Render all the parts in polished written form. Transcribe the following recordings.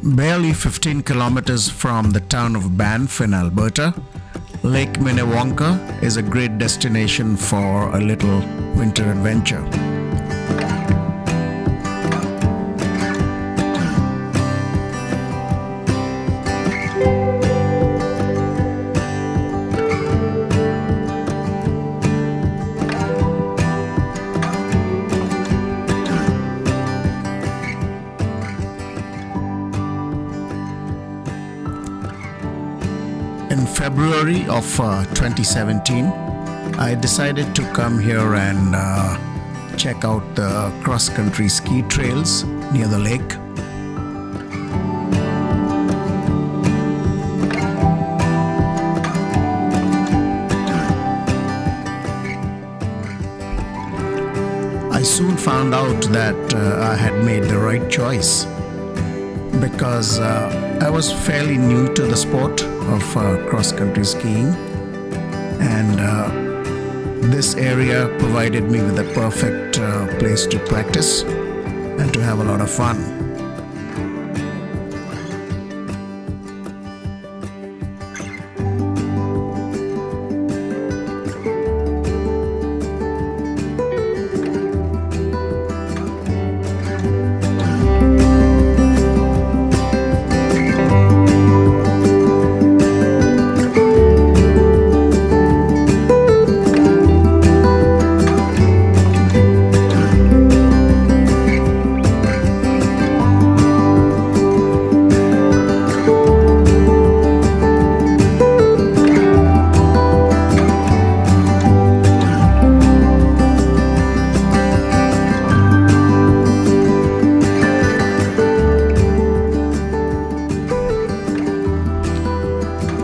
Barely 15 kilometers from the town of Banff in Alberta, Lake Minnewanka is a great destination for a little winter adventure. In February of 2017, I decided to come here and check out the cross-country ski trails near the lake. I soon found out that I had made the right choice, because I was fairly new to the sport of cross-country skiing, and this area provided me with a perfect place to practice and to have a lot of fun.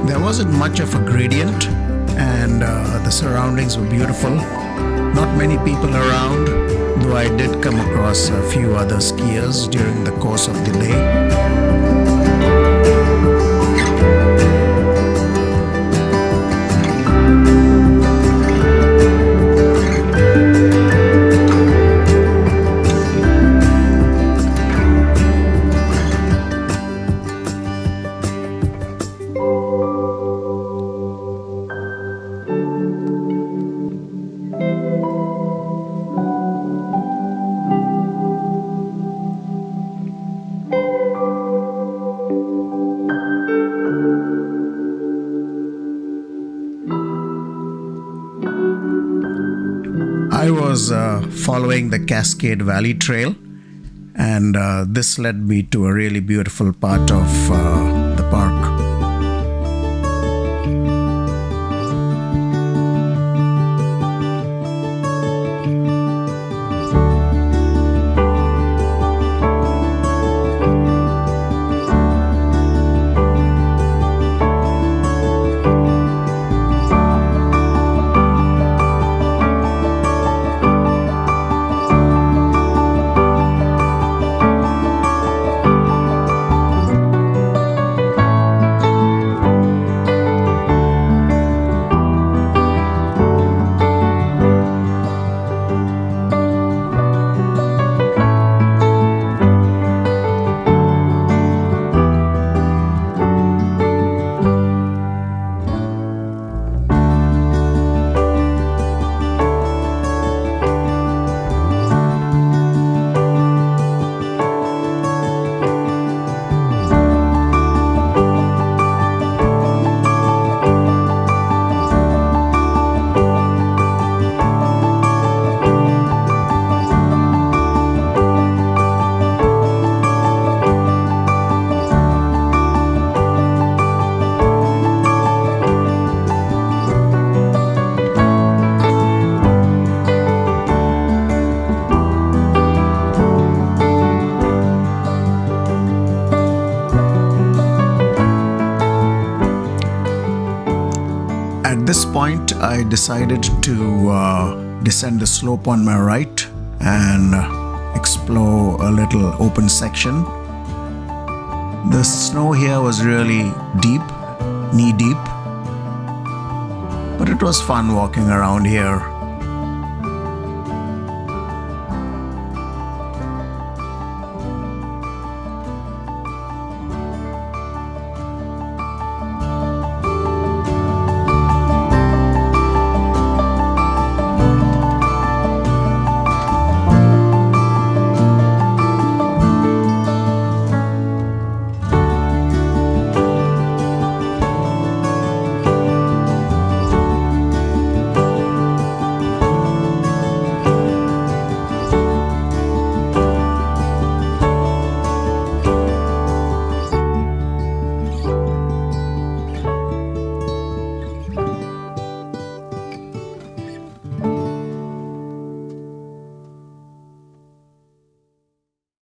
There wasn't much of a gradient, and the surroundings were beautiful. Not many people around, though I did come across a few other skiers during the course of the day. I was following the Cascade Valley Trail, and this led me to a really beautiful part of the park. At this point, I decided to descend the slope on my right and explore a little open section. The snow here was really deep, knee deep, but it was fun walking around here.